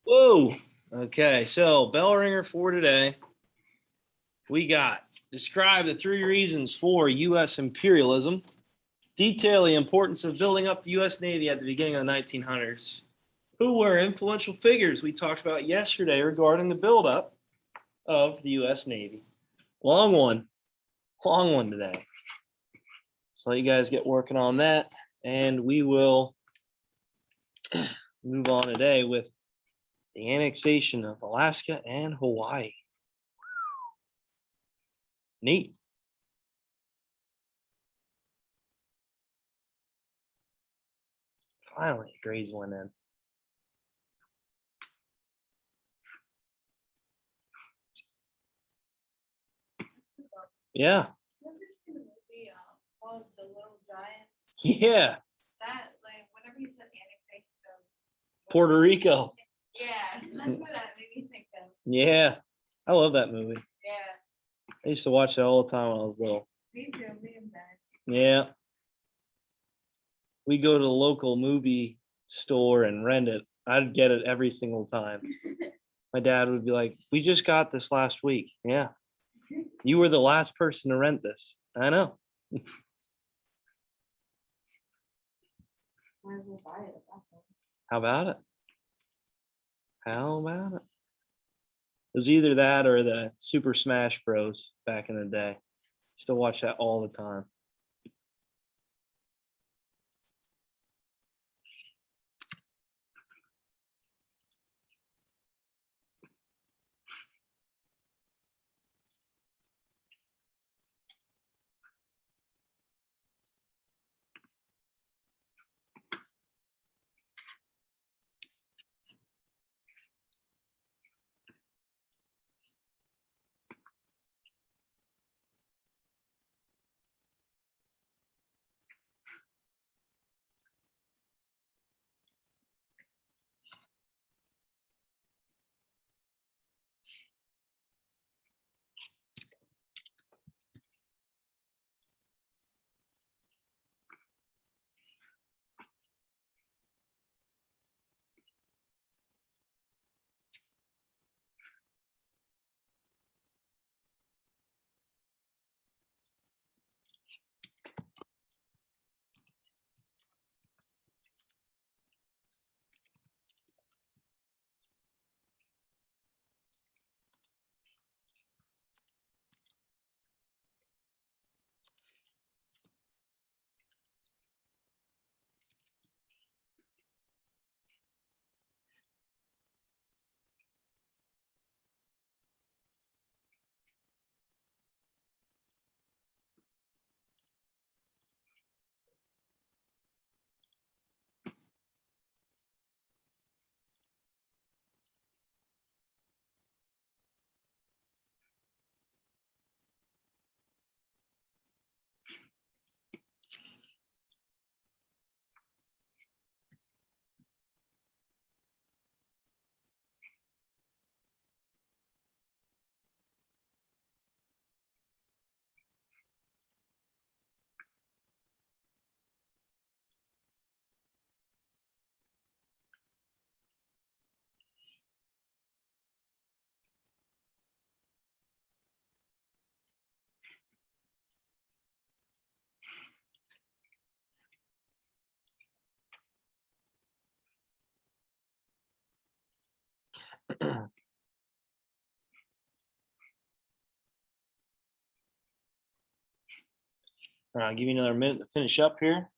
Whoa. Okay, so bell ringer for today. We got describe the three reasons for U.S. imperialism, detail the importance of building up the U.S. Navy at the beginning of the 1900s, who were influential figures we talked about yesterday regarding the buildup of the U.S. Navy. Long one today. So let you guys get working on that, and we will move on today with the annexation of Alaska and Hawaii. Neat. Finally, grades went in. Yeah. The Little Giants. Yeah. That, like, whenever you said annexation of Puerto Rico. Yeah, that's what that made me think of. Yeah. I love that movie. Yeah, I used to watch it all the time when I was little. me too, me and Ben. Yeah. We go to the local movie store and rent it. I'd get it every single time. My dad would be like, "We just got this last week." Yeah. You were the last person to rent this. I know. Might as well buy it at that point. How about it? How about it? It was either that or the Super Smash Bros. Back in the day. Still watch that all the time. All right, I'll give you another minute to finish up here.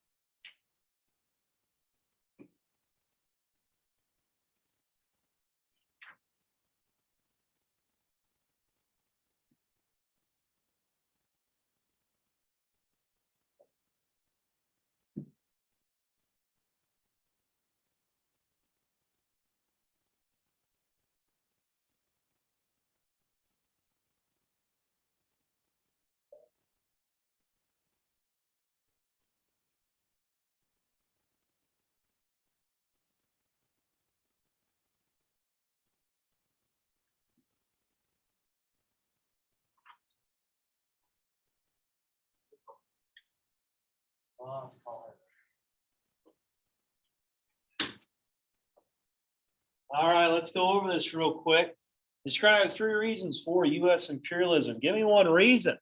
All right, let's go over this real quick. Describe 3 reasons for U.S. imperialism. Give me one reason.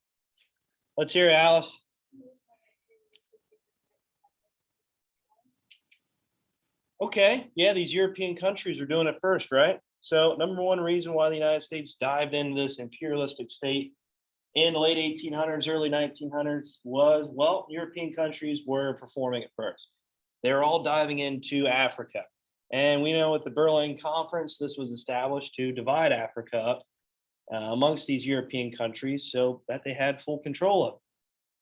Let's hear it, Alice. Okay, yeah, these European countries are doing it first, right? So, number one reason why the United States dived into this imperialistic state in the late 1800s, early 1900s was, well, European countries were performing it first. They were all diving into Africa. And we know with the Berlin Conference, this was established to divide Africa up amongst these European countries so that they had full control of it.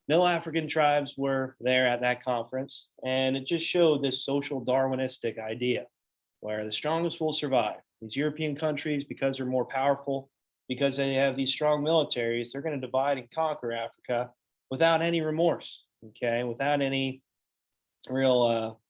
No African tribes were there at that conference, and it just showed this social Darwinistic idea where the strongest will survive. These European countries, because they're more powerful, because they have these strong militaries, they're going to divide and conquer Africa without any remorse, okay, without any real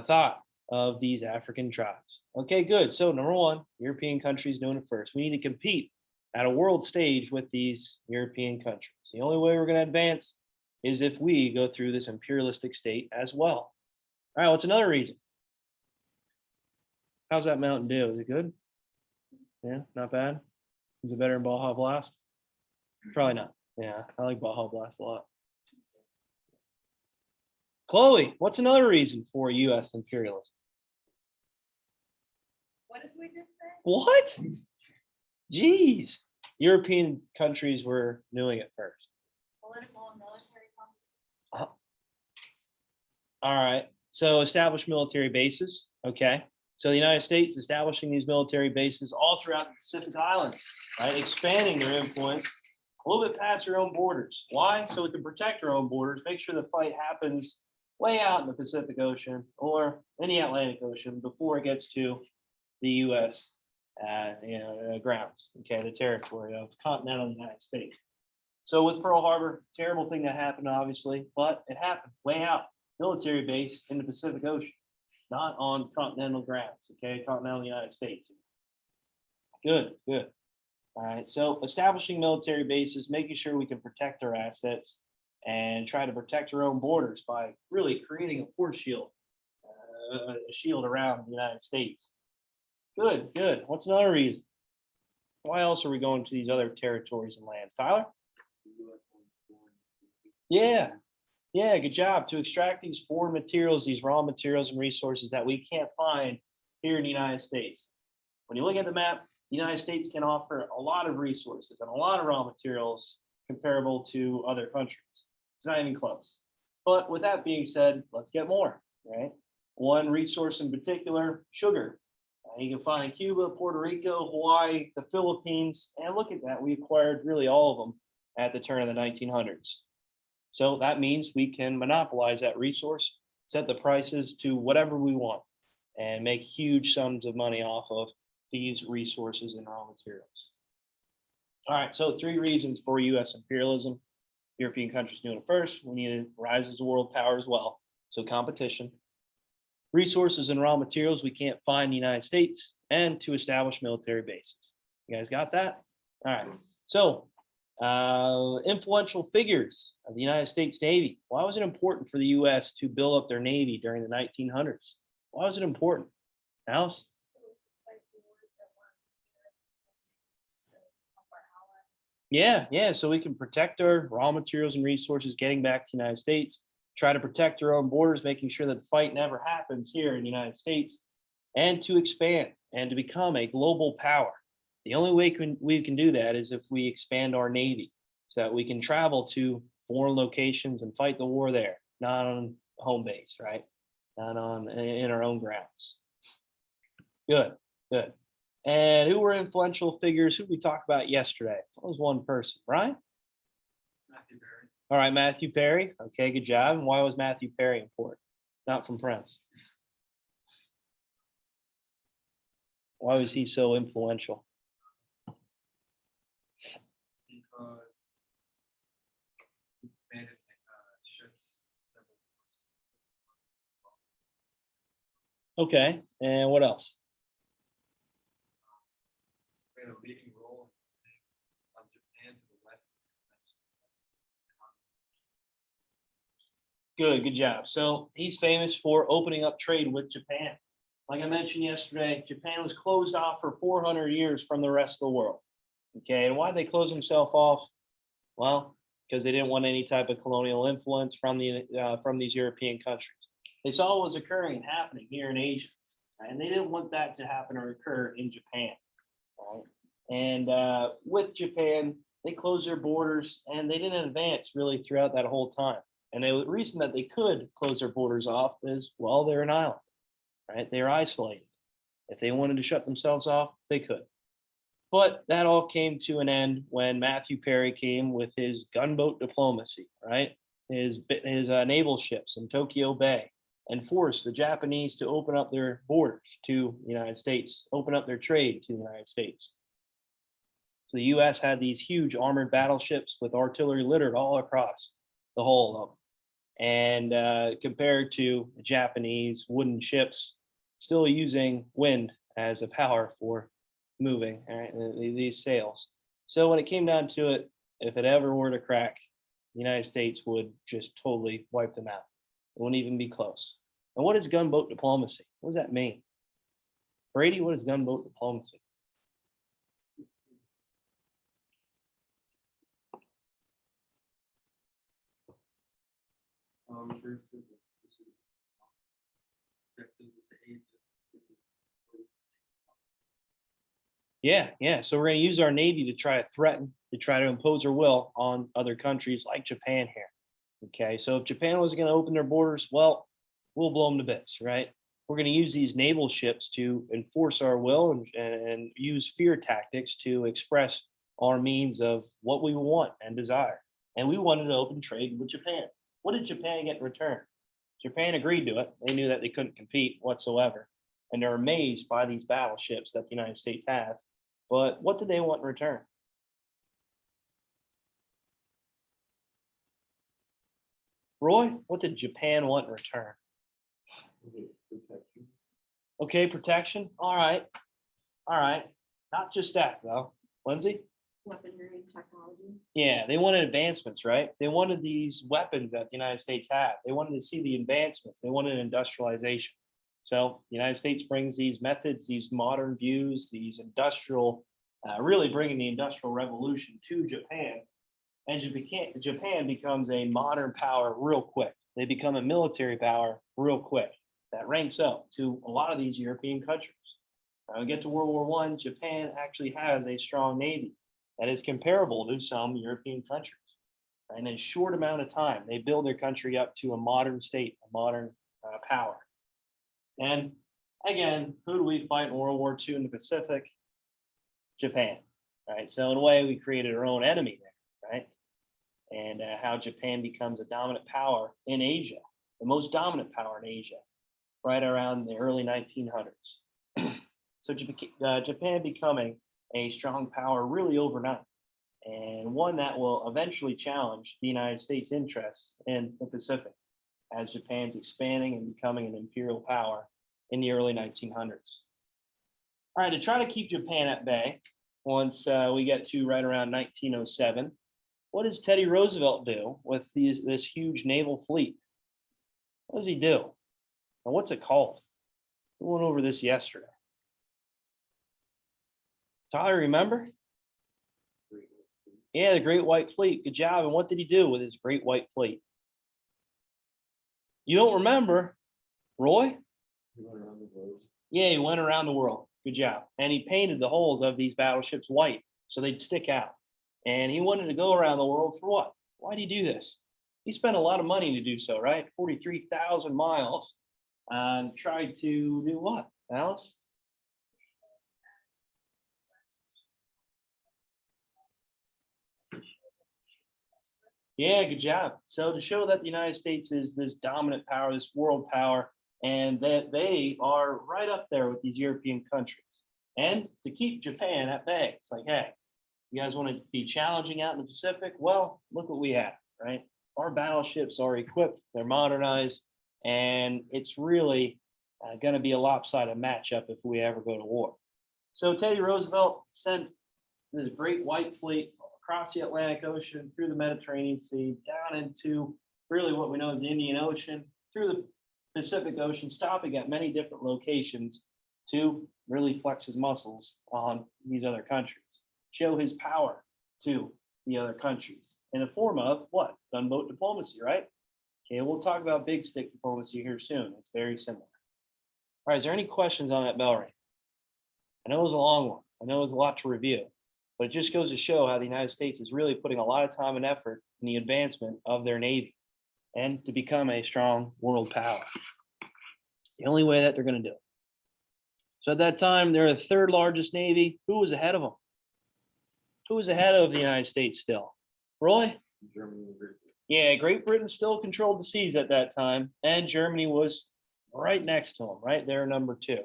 thought of these African tribes. Okay, good. So, number one, European countries doing it first. We need to compete at a world stage with these European countries. The only way we're going to advance is if we go through this imperialistic state as well. All right, what's another reason? How's that Mountain Dew? Is it good? Yeah, not bad. Is it better than Baja Blast? Probably not. Yeah, I like Baja Blast a lot. Chloe, what's another reason for U.S. imperialism? What did we just say? What? Jeez. European countries were doing it first. Political and military conflict. All right. So establish military bases. Okay. So the United States establishing these military bases all throughout the Pacific Islands, right? Expanding their influence a little bit past their own borders. Why? So we can protect our own borders, make sure the fight happens way out in the Pacific Ocean or in the Atlantic Ocean before it gets to the U.S. Grounds, okay, the territory of continental United States. So with Pearl Harbor, terrible thing that happened, obviously, but it happened way out, military base in the Pacific Ocean, not on continental grounds, okay, continental United States. Good, good. All right, so establishing military bases, making sure we can protect our assets and try to protect our own borders by really creating a force shield, a shield around the United States. Good, good. What's another reason? Why else are we going to these other territories and lands? Tyler? Yeah, yeah, good job. To extract these foreign materials, these raw materials and resources that we can't find here in the United States. When you look at the map, the United States can offer a lot of resources and a lot of raw materials comparable to other countries. It's not even close. But with that being said, let's get more, right? One resource in particular, sugar. You can find Cuba, Puerto Rico, Hawaii, the Philippines, and look at that. We acquired really all of them at the turn of the 1900s. So that means we can monopolize that resource, set the prices to whatever we want, and make huge sums of money off of these resources and raw materials. All right, so 3 reasons for U.S. imperialism. European countries doing it first. We need to rise as a world power as well. So competition. Resources and raw materials we can't find in the United States, and to establish military bases. You guys got that? All right. So influential figures of the United States Navy. Why was it important for the U.S. to build up their Navy during the 1900s? Why was it important? Alice? So we could fight the wars that weren't here, so help our allies. Yeah, yeah. So we can protect our raw materials and resources getting back to the United States, try to protect our own borders, making sure that the fight never happens here in the United States, and to expand and to become a global power. The only way we can do that is if we expand our Navy so that we can travel to foreign locations and fight the war there, not on home base, right? Not on in our own grounds. Good, good. And who were influential figures? Who we talked about yesterday? What was one person? Brian? Matthew Perry. All right, Matthew Perry. Okay, good job. And why was Matthew Perry important? Not from Prince. Why was he so influential? Because he commanded ships several times. Okay, and what else? Played a leading role on Japan to the west. Good job. So he's famous for opening up trade with Japan. like I mentioned yesterday, Japan was closed off for 400 years from the rest of the world. Okay, and why did they close themselves off? Well, because they didn't want any type of colonial influence from these European countries. They saw what was occurring and happening here in Asia, and they didn't want that to happen or occur in Japan. Right? And with Japan, they closed their borders, and they didn't advance really throughout that whole time. And the reason that they could close their borders off is, well, they're an island, right? They're isolated. If they wanted to shut themselves off, they could. But that all came to an end when Matthew Perry came with his gunboat diplomacy, right? His naval ships in Tokyo Bay, and forced the Japanese to open up their borders to the United States, open up their trade to the United States. So the U.S. had these huge armored battleships with artillery littered all across the whole of them. And compared to the Japanese wooden ships, still using wind as a power for moving these sails. So when it came down to it, if it ever were to crack, the United States would just totally wipe them out. It wouldn't even be close. And what is gunboat diplomacy? What does that mean? Brady, what is gunboat diplomacy? Refers to the pursuit of objectives with the aids of Yeah. So we're going to use our Navy to try to threaten, to try to impose our will on other countries like Japan here. Okay, so if Japan was going to open their borders, well, we'll blow them to bits, right? We're going to use these naval ships to enforce our will and use fear tactics to express our means of what we want and desire. And we wanted to open trade with Japan. What did Japan get in return? Japan agreed to it. They knew that they couldn't compete whatsoever. And they're amazed by these battleships that the United States has. But what did they want in return? Roy, what did Japan want in return? protection. Okay, protection. All right. Not just that, though. Lindsay? Weaponry technology. Yeah, they wanted advancements, right? They wanted these weapons that the United States had. They wanted to see the advancements. They wanted industrialization. So the United States brings these methods, these modern views, these industrial, really bringing the industrial revolution to Japan. And Japan becomes a modern power real quick. They become a military power real quick. That ranks up to a lot of these European countries. When we get to World War I, Japan actually has a strong navy that is comparable to some European countries. And in a short amount of time, they build their country up to a modern state, a modern power. And again, who do we fight in World War II in the Pacific? Japan, right? So in a way, we created our own enemy there, right? And how Japan becomes a dominant power in Asia, the most dominant power in Asia, right around the early 1900s. So Japan becoming a strong power really overnight, and one that will eventually challenge the United States' interests in the Pacific as Japan's expanding and becoming an imperial power in the early 1900s. All right, to try to keep Japan at bay, once we get to right around 1907, what does Teddy Roosevelt do with this huge naval fleet? What does he do? And what's it called? We went over this yesterday. Tyler, remember? Yeah, the Great White Fleet. Good job. And what did he do with his Great White Fleet? You don't remember, Roy? We went around the globe. Yeah, he went around the world. Good job. And he painted the hulls of these battleships white so they'd stick out. And he wanted to go around the world for what? Why did he do this? He spent a lot of money to do so, right? 43,000 miles. And tried to do what, Alice? Yeah, good job. So to show that the United States is this dominant power, this world power, and that they are right up there with these European countries. And to keep Japan at bay, it's like, hey, you guys want to be challenging out in the Pacific? Well, look what we have, right? Our battleships are equipped, they're modernized, and it's really going to be a lopsided matchup if we ever go to war. So Teddy Roosevelt sent this great white fleet across the Atlantic Ocean, through the Mediterranean Sea, down into really what we know as the Indian Ocean, through the Pacific Ocean, stopping at many different locations to really flex his muscles on these other countries, show his power to the other countries in the form of what? Gunboat diplomacy, right? Okay, we'll talk about big stick diplomacy here soon. It's very similar. All right, is there any questions on that bell ring? I know it was a long one. I know it was a lot to review, but it just goes to show how the United States is really putting a lot of time and effort in the advancement of their Navy and to become a strong world power. The only way that they're going to do it. So at that time, they're the third largest Navy. Who was ahead of them? Who was ahead of the United States still? Roy? Germany and Great Britain. Yeah, Great Britain still controlled the seas at that time, and Germany was right next to them, right there, number 2.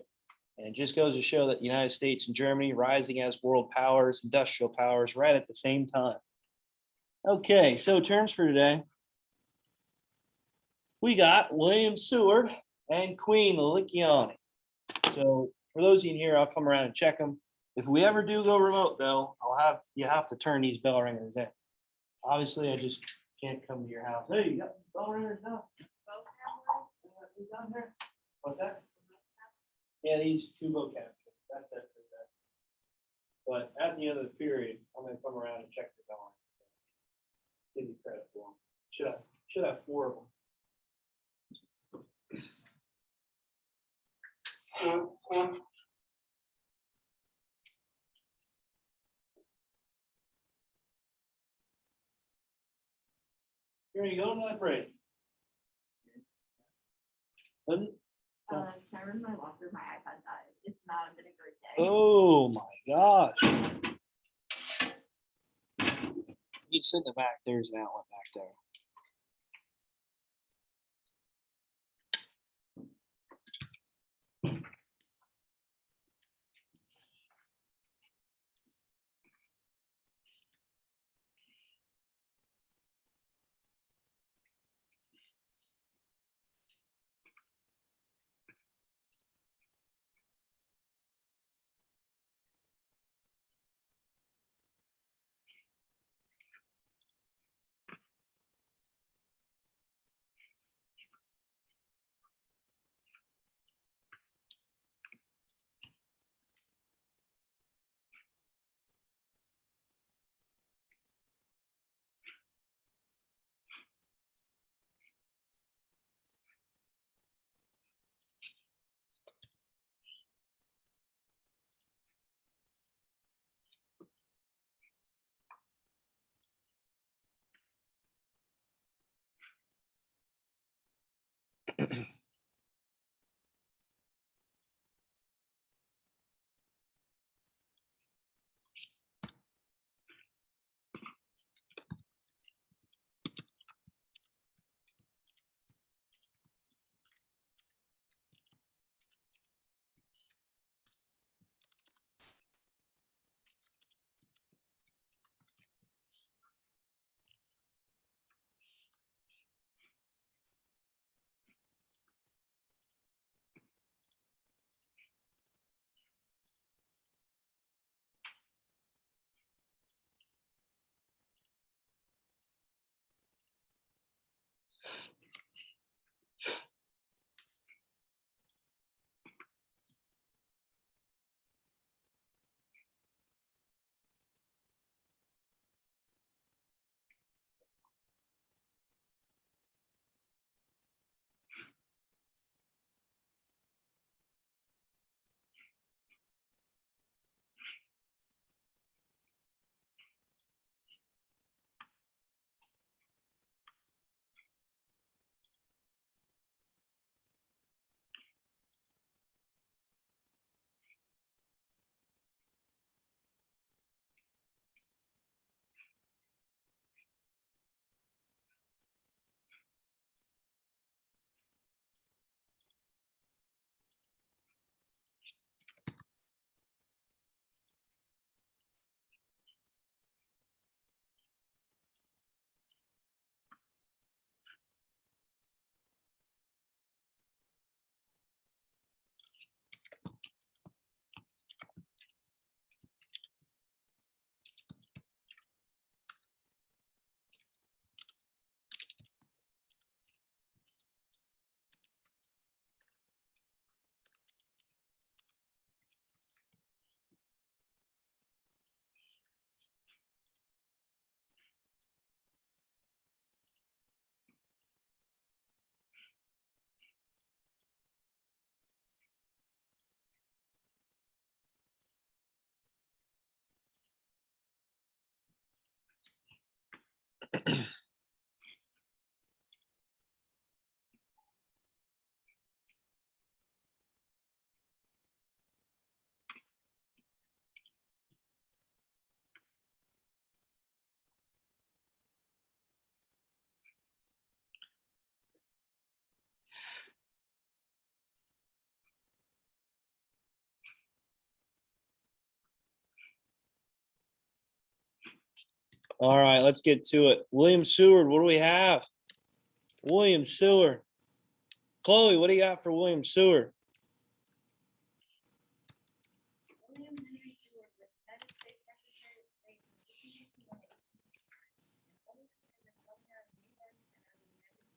And it just goes to show that the United States and Germany rising as world powers, industrial powers, right at the same time. Okay, so terms for today. We got William Seward and Queen Lichiani. So for those of you in here, I'll come around and check them. If we ever do go remote, though, you have to turn these bell ringers in. Obviously, I just can't come to your house. Hey, you got bell ringers now? Who's down there? What's that? Yeah, these 2 vocab. That's it for that. But at the end of the period, I'm gonna come around and check the bell ringers. Give you credit for them. Should have 4 of them. Here you go, not break. Was it? Can I run my locker? My iPad died. It's not been a great day. Oh my gosh. You can sit in the back. There's an outlet back there. All right, let's get to it. William Seward, what do we have? William Seward. Chloe, what do you got for William Seward? William Henry Seward was United States Secretary of State from 1861 to 1869, and oldest in the governor of New York and of the United States Senate.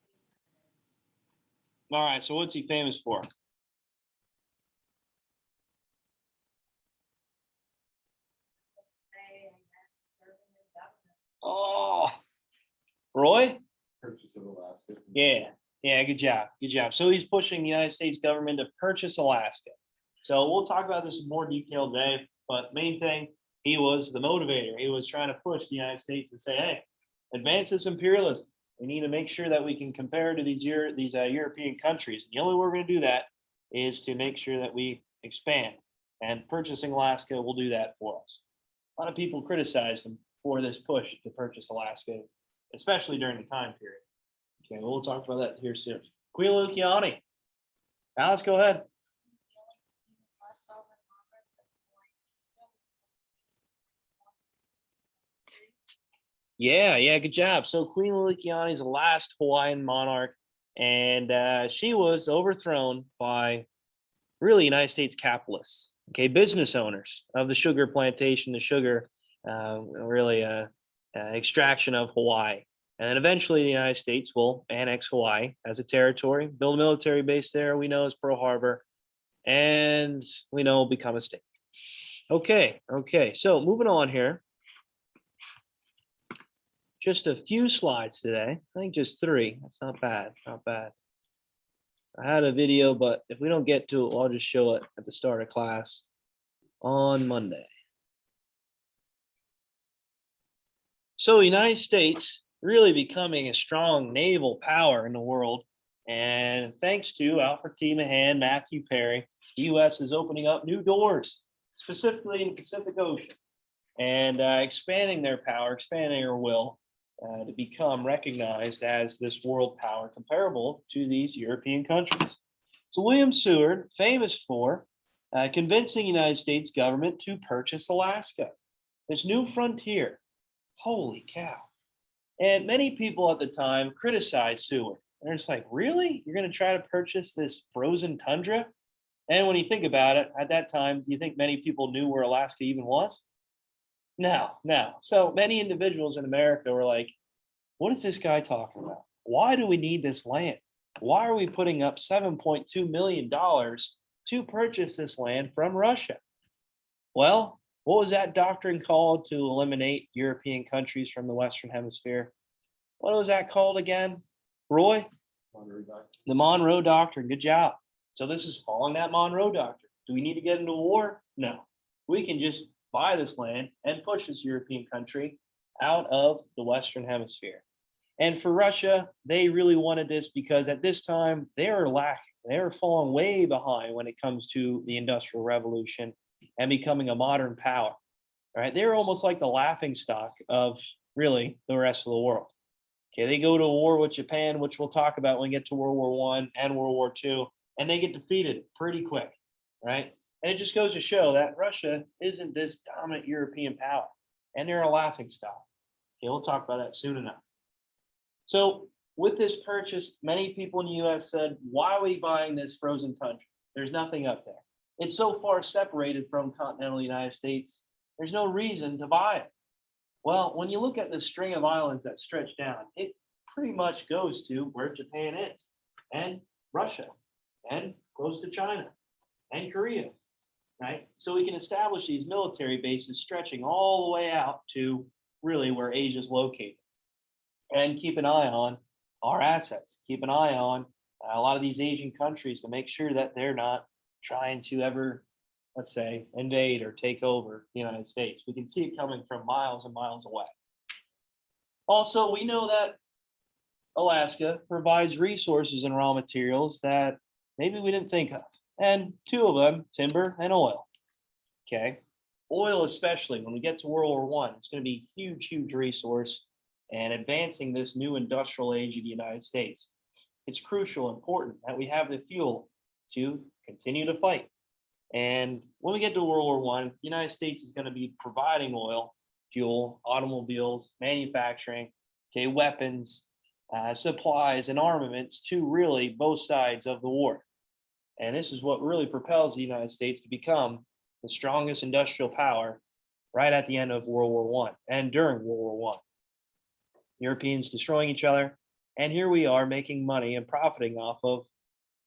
All right, so what's he famous for? Say, I guess, serving as governor. Oh, Roy? Purchase of Alaska. Yeah, good job. Good job. So he's pushing the United States government to purchase Alaska. So we'll talk about this in more detail today, but main thing, he was the motivator. He was trying to push the United States and say, hey, advance this imperialism. We need to make sure that we can compare to these European countries. And the only way we're going to do that is to make sure that we expand. And purchasing Alaska will do that for us. A lot of people criticized him for this push to purchase Alaska, especially during the time period. Okay, we'll talk about that here soon. Queen Luciani. Alice, go ahead. The only last sovereign monarch of the Hawaiian Kingdom. Yeah, good job. So Queen Luciani is the last Hawaiian monarch, and she was overthrown by really United States capitalists, okay, business owners of the sugar plantation, the sugar extraction of Hawaii. And then eventually the United States will annex Hawaii as a territory, build a military base there, we know as Pearl Harbor, and we know will become a state. Okay, so moving on here. Just a few slides today. I think just 3. That's not bad, not bad. I had a video, but if we don't get to it, I'll just show it at the start of class on Monday. So United States really becoming a strong naval power in the world. And thanks to Alfred T. Mahan, Matthew Perry, the U.S. is opening up new doors, specifically in the Pacific Ocean, and expanding their power, expanding their will to become recognized as this world power comparable to these European countries. So William Seward, famous for convincing the United States government to purchase Alaska, this new frontier. Holy cow. And many people at the time criticized Seward. They're just like, really? You're going to try to purchase this frozen tundra? And when you think about it, at that time, do you think many people knew where Alaska even was? No. So many individuals in America were like, what is this guy talking about? Why do we need this land? Why are we putting up $7.2 million to purchase this land from Russia? Well, what was that doctrine called to eliminate European countries from the Western Hemisphere? What was that called again? Roy? The Monroe Doctrine. Good job. So this is following that Monroe Doctrine. Do we need to get into war? No. We can just buy this land and push this European country out of the Western Hemisphere. And for Russia, they really wanted this because at this time they were lacking. They were falling way behind when it comes to the Industrial Revolution and becoming a modern power. Right? They were almost like the laughing stock of really the rest of the world. Okay, they go to war with Japan, which we'll talk about when we get to World War I and World War II, and they get defeated pretty quick, right? And it just goes to show that Russia isn't this dominant European power, and they're a laughing stock. Okay, we'll talk about that soon enough. So with this purchase, many people in the U.S. said, why are we buying this frozen tundra? There's nothing up there. It's so far separated from continental United States, there's no reason to buy it. Well, when you look at the string of islands that stretch down, it pretty much goes to where Japan is, and Russia, and close to China, and Korea, right? So we can establish these military bases stretching all the way out to really where Asia is located, and keep an eye on our assets, keep an eye on a lot of these Asian countries to make sure that they're not trying to ever, let's say, invade or take over the United States. We can see it coming from miles and miles away. Also, we know that Alaska provides resources and raw materials that maybe we didn't think of. And 2 of them, timber and oil. Okay. Oil, especially when we get to World War I, it's going to be a huge, huge resource and advancing this new industrial age of the United States. It's crucial, important that we have the fuel to continue to fight. And when we get to World War I, the United States is going to be providing oil fuel, automobiles, manufacturing, okay, weapons, supplies, and armaments to really both sides of the war. And this is what really propels the United States to become the strongest industrial power right at the end of World War One and during World War One. Europeans destroying each other, and here we are making money and profiting off of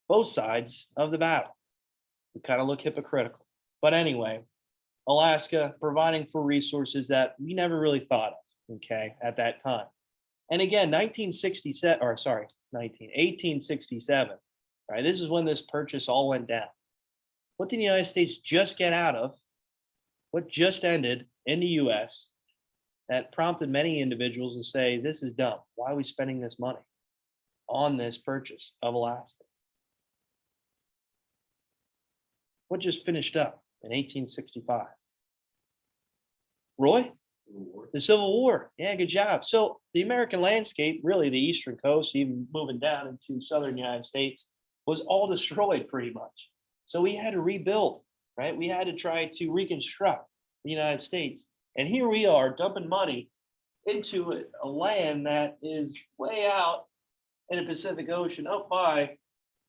both sides of the battle. We kind of look hypocritical. But anyway, Alaska providing for resources that we never really thought of, okay, at that time. And again, 1967, or sorry, 1867, right? This is when this purchase all went down. What did the United States just get out of? What just ended in the US that prompted many individuals to say, this is dumb. Why are we spending this money on this purchase of Alaska? What just finished up in 1865? Roy? Civil War. The Civil War. Yeah, good job. So the American landscape, really the eastern coast, even moving down into southern United States, was all destroyed pretty much. So we had to rebuild, right? We had to try to reconstruct the United States. And here we are dumping money into a land that is way out in the Pacific Ocean, up by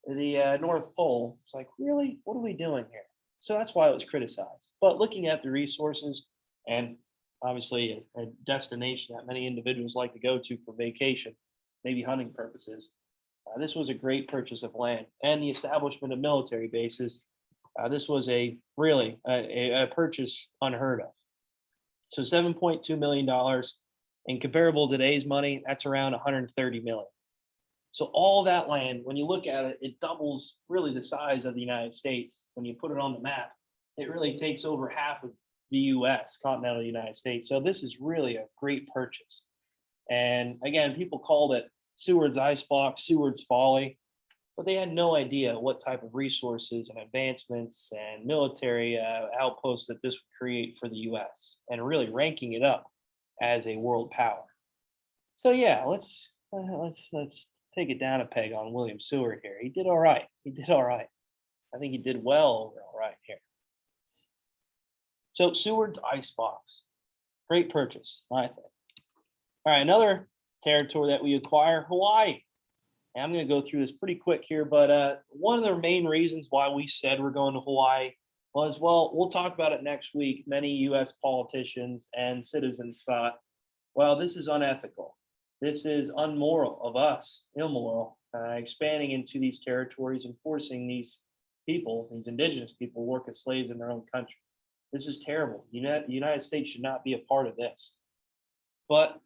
the North Pole. It's like, really? What are we doing here? So that's why it was criticized. But looking at the resources and obviously a destination that many individuals like to go to for vacation, maybe hunting purposes, this was a great purchase of land and the establishment of military bases. This was a really a purchase unheard of. So $7.2 million in comparable to today's money, that's around 130 million. So all that land, when you look at it, it doubles really the size of the United States. When you put it on the map, it really takes over half of the US, continental United States. So this is really a great purchase. And again, people called it Seward's icebox, Seward's folly, but they had no idea what type of resources and advancements and military outposts that this would create for the US and really ranking it up as a world power. So yeah, let's take it down a peg on William Seward here. He did all right. He did all right. I think he did well all right here. So Seward's icebox, great purchase, I think. All right, another territory that we acquire, Hawaii. And I'm going to go through this pretty quick here, but one of the main reasons why we said we're going to Hawaii was, well, we'll talk about it next week. Many U.S. politicians and citizens thought, well, this is unethical. This is unmoral of us, immoral, expanding into these territories and forcing these people, these indigenous people, work as slaves in their own country. This is terrible. The United States should not be a part of this. But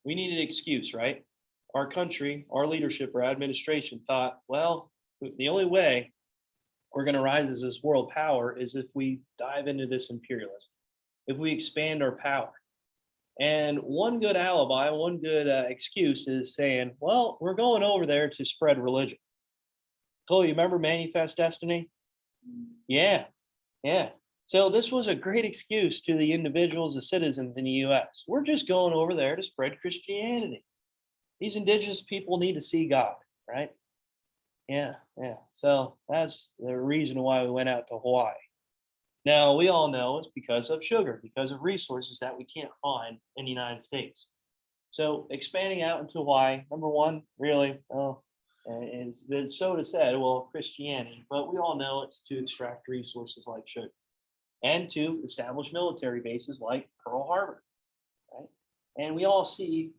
we needed an excuse, right? Our country, our leadership, our administration thought, well, the only way we're going to rise as this world power is if we dive into this imperialism, if we expand our power. And one good alibi, one good excuse is saying, well, we're going over there to spread religion. Cole, you remember Manifest Destiny? Yeah. So this was a great excuse to the individuals, the citizens in the US. We're just going over there to spread Christianity. These indigenous people need to see God, right? Yeah. So that's the reason why we went out to Hawaii. Now, we all know it's because of sugar, because of resources that we can't find in the United States. So expanding out into Hawaii, number one, really, is so to say, well, Christianity, but we all know it's to extract resources like sugar and to establish military bases like Pearl Harbor, right? And we all see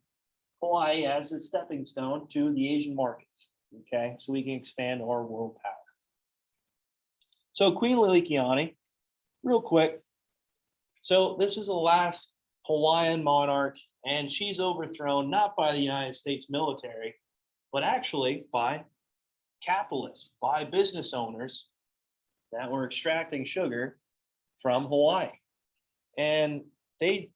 Hawaii as a stepping stone to the Asian markets, okay? So we can expand our world power. So Queen Lilikiani, real quick. So this is the last Hawaiian monarch, and she's overthrown not by the United States military, but actually by capitalists, by business owners that were extracting sugar from Hawaii. And they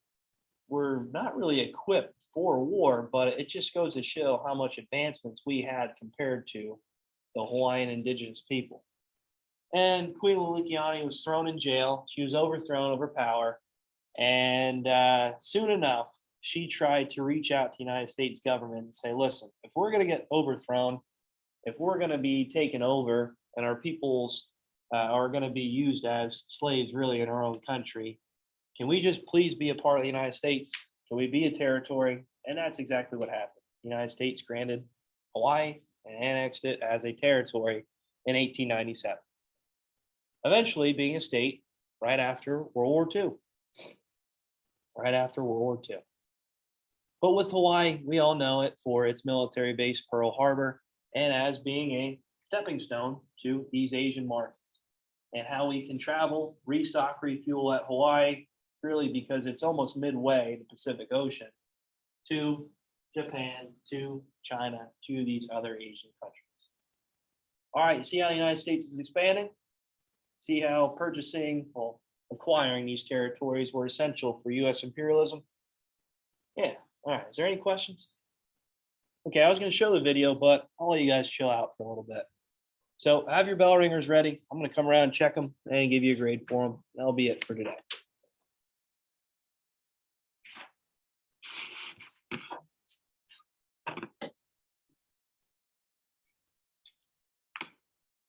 were not really equipped for war, but it just goes to show how much advancements we had compared to the Hawaiian indigenous people. And Queen Lilikiani was thrown in jail. She was overthrown of her power. And soon enough, she tried to reach out to the United States government and say, listen, if we're going to get overthrown, if we're going to be taken over and our peoples are going to be used as slaves really in our own country, can we just please be a part of the United States? Can we be a territory? And that's exactly what happened. The United States granted Hawaii and annexed it as a territory in 1897. Eventually being a state right after World War II. Right after World War II. But with Hawaii, we all know it for its military base, Pearl Harbor, and as being a stepping stone to these Asian markets and how we can travel, restock, refuel at Hawaii, really because it's almost midway the Pacific Ocean to Japan, to China, to these other Asian countries. All right, you see how the United States is expanding? See how purchasing, well, acquiring these territories were essential for US imperialism? Yeah. All right. Is there any questions? Okay, I was going to show the video, but I'll let you guys chill out for a little bit. So have your bell ringers ready. I'm going to come around and check them and give you a grade for them. That'll be it for today.